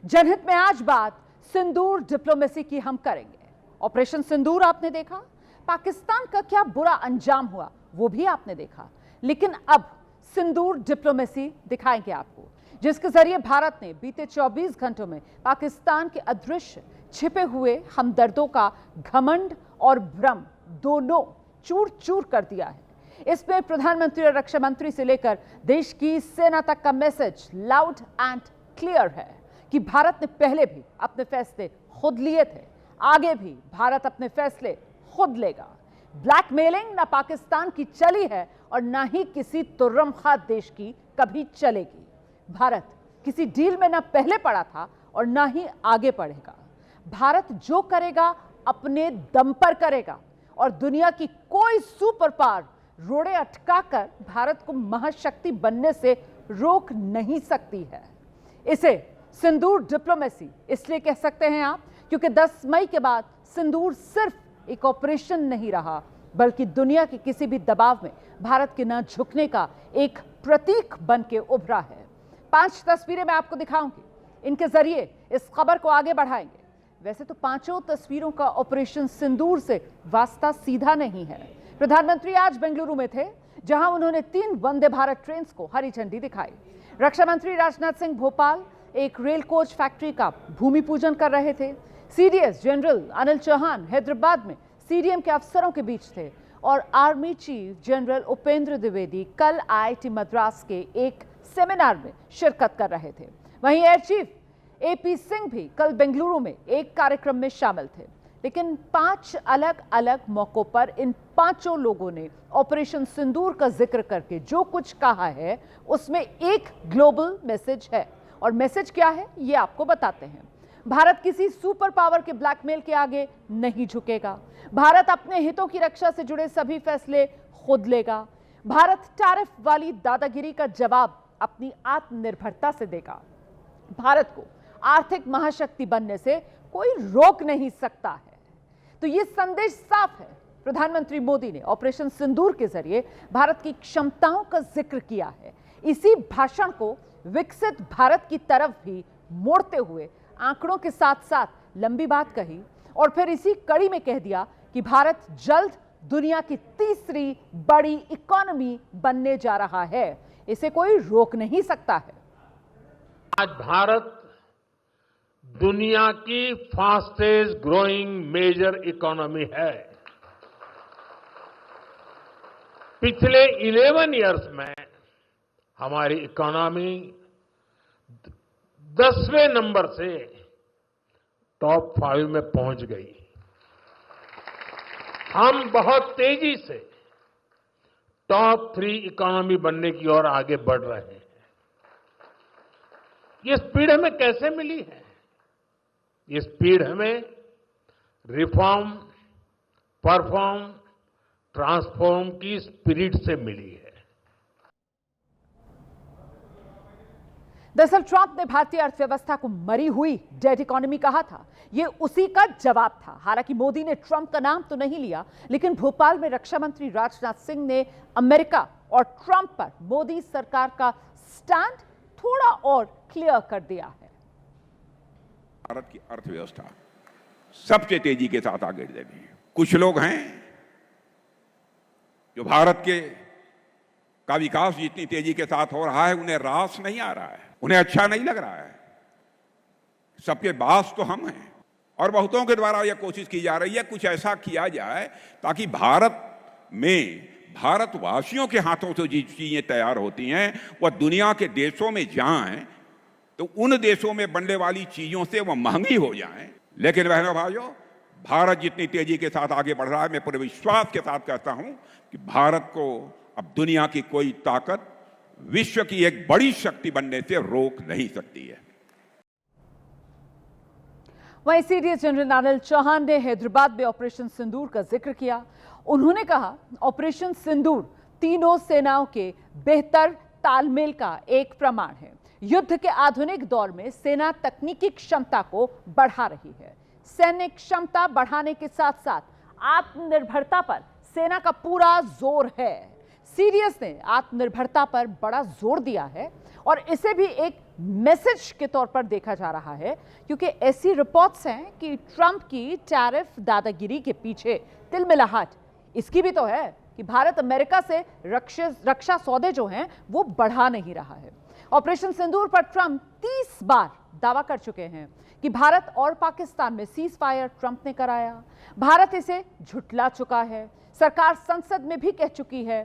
जनहित में आज बात सिंदूर डिप्लोमेसी की हम करेंगे। ऑपरेशन सिंदूर आपने देखा, पाकिस्तान का क्या बुरा अंजाम हुआ वो भी आपने देखा, लेकिन अब सिंदूर डिप्लोमेसी दिखाएंगे आपको, जिसके जरिए भारत ने बीते 24 घंटों में पाकिस्तान के अदृश्य छिपे हुए हमदर्दों का घमंड और भ्रम दोनों चूर चूर कर दिया है। इसमें प्रधानमंत्री और रक्षा मंत्री से लेकर देश की सेना तक का मैसेज लाउड एंड क्लियर है कि भारत ने पहले भी अपने फैसले खुद लिए थे, आगे भी भारत अपने फैसले खुद लेगा। ब्लैकमेलिंग ना पाकिस्तान की चली है और ना ही किसी तुर्रमखा देश की कभी चलेगी। भारत किसी डील में ना पहले पड़ा था और ना ही आगे पड़ेगा। भारत जो करेगा अपने दम पर करेगा और दुनिया की कोई सुपर पावर रोड़े अटकाकर भारत को महाशक्ति बनने से रोक नहीं सकती है। इसे सिंदूर डिप्लोमेसी इसलिए कह सकते हैं आप, क्योंकि 10 मई के बाद सिंदूर सिर्फ एक ऑपरेशन नहीं रहा, बल्कि दुनिया के किसी भी दबाव में भारत के न झुकने का एक प्रतीक बन के उभरा है। 5 तस्वीरें मैं आपको दिखाऊंगी, इनके जरिए इस खबर को आगे बढ़ाएंगे। वैसे तो 5 तस्वीरों का ऑपरेशन सिंदूर से वास्ता सीधा नहीं है। प्रधानमंत्री आज बेंगलुरु में थे, जहां उन्होंने 3 वंदे भारत ट्रेन को हरी झंडी दिखाई। रक्षा मंत्री राजनाथ सिंह भोपाल एक रेल कोच फैक्ट्री का भूमि पूजन कर रहे थे। सीडीएस जनरल अनिल चौहान हैदराबाद में सीडीएम के अफसरों के बीच थे और army chief general Upendra Dwivedi कल आईआईटी मद्रास के एक सेमिनार में शिरकत कर रहे थे। वहीं एयर चीफ एपी सिंह भी कल बेंगलुरु में एक कार्यक्रम में शामिल थे। लेकिन 5 अलग अलग मौकों पर इन 5 लोगों ने ऑपरेशन सिंदूर का जिक्र करके जो कुछ कहा है उसमें एक ग्लोबल मैसेज है। और मैसेज क्या है ये आपको बताते हैं। भारत किसी सुपर पावर के ब्लैकमेल के आगे नहीं झुकेगा। भारत अपने हितों की रक्षा से जुड़े सभी फैसले खुद लेगा। भारत टैरिफ वाली दादागिरी का जवाब अपनी आत्मनिर्भरता से देगा। भारत को आर्थिक महाशक्ति बनने से कोई रोक नहीं सकता है। तो ये संदेश साफ है। प्रधानमंत्री मोदी ने ऑपरेशन सिंदूर के जरिए भारत की क्षमताओं का जिक्र किया है। इसी भाषण को विकसित भारत की तरफ भी मोड़ते हुए आंकड़ों के साथ साथ लंबी बात कही और फिर इसी कड़ी में कह दिया कि भारत जल्द दुनिया की तीसरी बड़ी इकोनॉमी बनने जा रहा है। इसे कोई रोक नहीं सकता है। आज भारत दुनिया की फास्टेस्ट ग्रोइंग मेजर इकोनॉमी है। पिछले 11 इयर्स में हमारी इकोनॉमी 10वें नंबर से टॉप 5 में पहुंच गई। हम बहुत तेजी से टॉप 3 इकोनॉमी बनने की ओर आगे बढ़ रहे हैं। ये स्पीड हमें कैसे मिली है? ये स्पीड हमें रिफॉर्म, परफॉर्म, ट्रांसफॉर्म की स्पिरिट से मिली है। दरअसल ट्रंप ने भारतीय अर्थव्यवस्था को मरी हुई डेड इकोनॉमी कहा था। यह उसी का जवाब था। हालांकि मोदी ने ट्रंप का नाम तो नहीं लिया, लेकिन भोपाल में रक्षा मंत्री राजनाथ सिंह ने अमेरिका और ट्रंप पर मोदी सरकार का स्टैंड थोड़ा और क्लियर कर दिया है। भारत की अर्थव्यवस्था सबसे तेजी के साथ आगे बढ़ रही है। कुछ लोग हैं जो भारत का विकास जितनी तेजी के साथ हो रहा है उन्हें रास नहीं आ रहा है, उन्हें अच्छा नहीं लग रहा है। सबके बास तो हम हैं और बहुतों के द्वारा यह कोशिश की जा रही है कुछ ऐसा किया जाए ताकि भारत में भारतवासियों के हाथों से जो चीजें तैयार होती हैं वह दुनिया के देशों में जाएं तो उन देशों में बनने वाली चीजों से वह महंगी हो जाएं। लेकिन बहनों भाइयों, भारत जितनी तेजी के साथ आगे बढ़ रहा है, मैं पूरे विश्वास के साथ कहता हूं कि भारत को अब दुनिया की कोई ताकत विश्व की एक बड़ी शक्ति बनने से रोक नहीं सकती है। वहीं सीडीएस जनरल अनिल चौहान ने हैदराबाद में ऑपरेशन सिंदूर का जिक्र किया। उन्होंने कहा, ऑपरेशन सिंदूर तीनों सेनाओं के बेहतर तालमेल का एक प्रमाण है। युद्ध के आधुनिक दौर में सेना तकनीकी क्षमता को बढ़ा रही है। सैन्य क्षमता बढ़ाने के साथ साथ आत्मनिर्भरता पर सेना का पूरा जोर है। सीडीएस ने आत्मनिर्भरता पर बड़ा जोर दिया है और इसे भी एक मैसेज के तौर पर देखा जा रहा है, क्योंकि ऐसी रिपोर्ट्स हैं कि ट्रंप की टैरिफ दादागिरी के पीछे तिलमिलाहट इसकी भी तो है कि भारत अमेरिका से रक्षा सौदे जो हैं वो बढ़ा नहीं रहा है। ऑपरेशन सिंदूर पर ट्रंप 30 बार दावा कर चुके हैं कि भारत और पाकिस्तान में सीज फायर ट्रंप ने कराया। भारत इसे झुठला चुका है। सरकार संसद में भी कह चुकी है।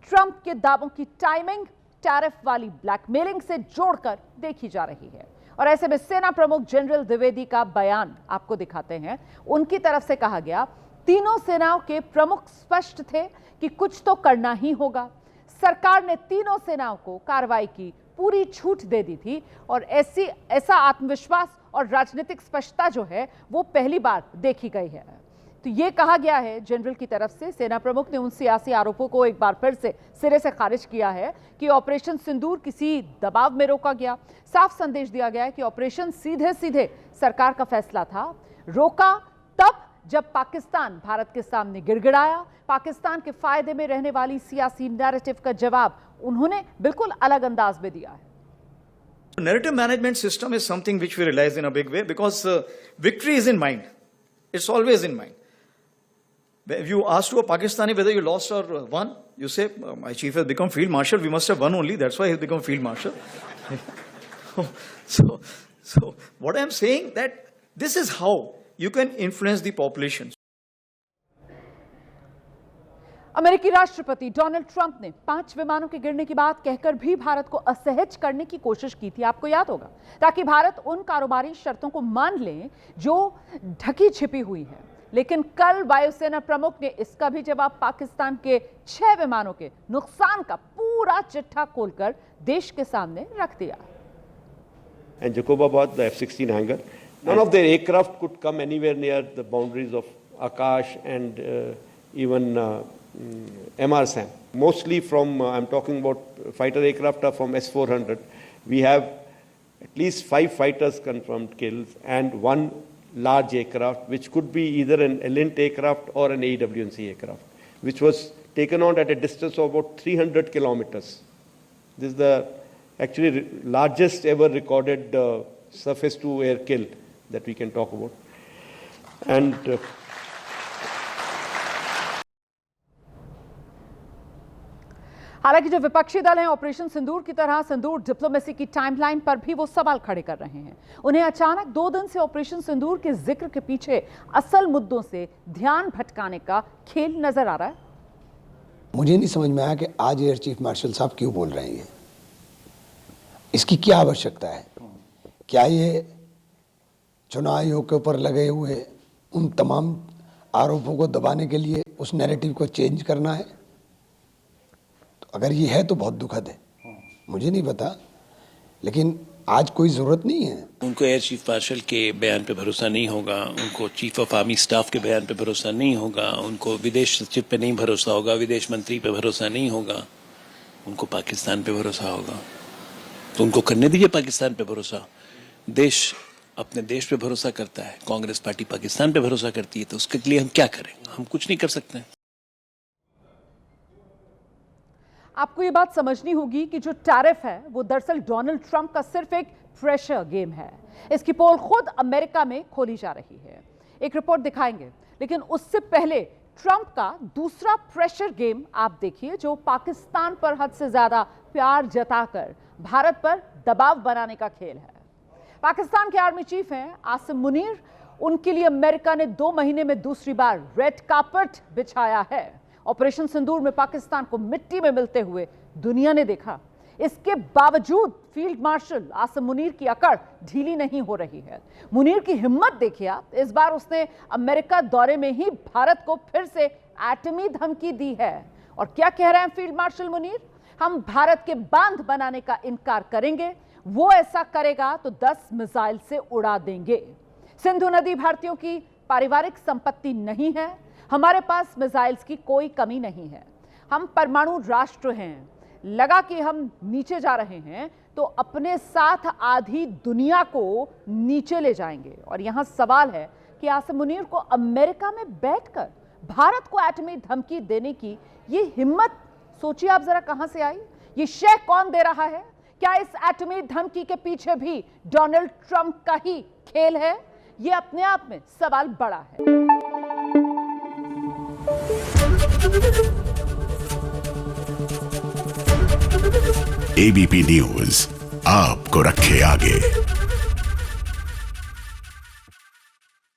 ट्रंप के दावों की टाइमिंग टैरिफ वाली ब्लैकमेलिंग से जोड़कर देखी जा रही है। और ऐसे में सेना प्रमुख जनरल द्विवेदी का बयान आपको दिखाते हैं। उनकी तरफ से कहा गया, तीनों सेनाओं के प्रमुख स्पष्ट थे कि कुछ तो करना ही होगा। सरकार ने तीनों सेनाओं को कार्रवाई की पूरी छूट दे दी थी और ऐसा आत्मविश्वास और राजनीतिक स्पष्टता जो है वो पहली बार देखी गई है। तो ये कहा गया है जनरल की तरफ से। सेना प्रमुख ने उन सियासी आरोपों को एक बार फिर से सिरे से खारिज किया है कि ऑपरेशन सिंदूर किसी दबाव में रोका गया। साफ संदेश दिया गया है कि ऑपरेशन सीधे सीधे सरकार का फैसला था। रोका तब जब पाकिस्तान भारत के सामने गिड़गिड़ाया। पाकिस्तान के फायदे में रहने वाली सियासी नैरेटिव का जवाब उन्होंने बिल्कुल अलग अंदाज में दिया है। Narrative management system is something which we realize in a big way because victory is in mind. It's always in mind. If you ask to a Pakistani whether you lost or won, you say, my chief has become field marshal, we must have won only, that's why he's become field marshal. So what I'm saying that this is how you can influence the population. अमेरिकी राष्ट्रपति Donald Trump ने 5 विमानों के गिरने की बात कहकर भी भारत को असहज करने की कोशिश की थी, आपको याद होगा, ताकि भारत उन कारोबारी शर्तों को मान ले जो ढकी छिपी हुई है। लेकिन कल वायुसेना प्रमुख ने इसका भी जवाब पाकिस्तान के 6 विमानों के नुकसान का पूरा चिट्ठा खोलकर देश के सामने रख दिया। And Jacobabad, the F-16 hangar, none of their aircraft could come anywhere near the boundaries of Akash and even MRSAM. Mostly from, I'm talking about fighter aircraft are from S-400. We have at least 5 fighters confirmed kills and 1 large aircraft, which could be either an Elint aircraft or an AWNC aircraft, which was taken on at a distance of about 300 kilometers. This is the actually largest ever recorded surface-to-air kill that we can talk about. And हालांकि जो विपक्षी दल हैं operation सिंदूर की तरह सिंदूर diplomacy की timeline पर भी वो सवाल खड़े कर रहे हैं। उन्हें अचानक 2 दिन से ऑपरेशन सिंदूर के जिक्र के पीछे असल मुद्दों से ध्यान भटकाने का खेल नजर आ रहा है। मुझे नहीं समझ में आया कि आज एयर चीफ मार्शल साहब क्यों बोल रहे हैं। इसकी क्या आवश्यकता है? क्या ये चुनाव आयोग के ऊपर लगे हुए उन तमाम आरोपों को दबाने के लिए उस नैरेटिव को चेंज करना है? अगर ये है तो बहुत दुखद है, मुझे नहीं पता, लेकिन आज कोई जरूरत नहीं है। उनको एयर चीफ मार्शल के बयान पे भरोसा नहीं होगा, उनको चीफ ऑफ आर्मी स्टाफ के बयान पे भरोसा नहीं होगा, उनको विदेश सचिव पे नहीं भरोसा होगा, विदेश मंत्री पे भरोसा नहीं होगा, उनको पाकिस्तान पे भरोसा होगा। तो उनको करने दीजिए पाकिस्तान पे भरोसा। देश अपने देश पे भरोसा करता है, कांग्रेस पार्टी पाकिस्तान पे भरोसा करती है, तो उसके लिए हम क्या करें? हम कुछ नहीं कर सकते हैं। आपको ये बात समझनी होगी कि जो टैरिफ है वो दरअसल डोनाल्ड ट्रंप का सिर्फ एक प्रेशर गेम है। इसकी पोल खुद अमेरिका में खोली जा रही है, एक रिपोर्ट दिखाएंगे। लेकिन उससे पहले ट्रंप का दूसरा प्रेशर गेम आप देखिए, जो पाकिस्तान पर हद से ज्यादा प्यार जताकर भारत पर दबाव बनाने का खेल है। पाकिस्तान के आर्मी चीफ हैं आसिम मुनीर। उनके लिए अमेरिका ने 2 महीने में दूसरी बार रेड कार्पेट बिछाया है। ऑपरेशन सिंदूर में पाकिस्तान को मिट्टी में मिलते हुए दुनिया ने देखा। इसके बावजूद फील्ड मार्शल आसिम मुनीर की अकड़ ढीली नहीं हो रही है। मुनीर की हिम्मत देखिए आप, इस बार उसने अमेरिका दौरे में ही भारत को फिर से एटमी धमकी दी है। और क्या कह रहे हैं फील्ड मार्शल मुनीर? हम भारत के बांध बनाने का इनकार करेंगे, वो ऐसा करेगा तो 10 मिसाइल से उड़ा देंगे। सिंधु नदी भारतीयों की पारिवारिक संपत्ति नहीं है, हमारे पास मिसाइल्स की कोई कमी नहीं है। हम परमाणु राष्ट्र हैं। लगा कि हम नीचे जा रहे हैं तो अपने साथ आधी दुनिया को नीचे ले जाएंगे। और यहां सवाल है कि आसिम मुनीर को अमेरिका में बैठकर भारत को एटमी धमकी देने की ये हिम्मत सोचिए आप जरा कहां से आई? ये शय कौन दे रहा है? क्या इस एटमी धमकी के पीछे भी डोनाल्ड ट्रंप का ही खेल है? यह अपने आप में सवाल बड़ा है। एबीपी न्यूज आपको रखे आगे।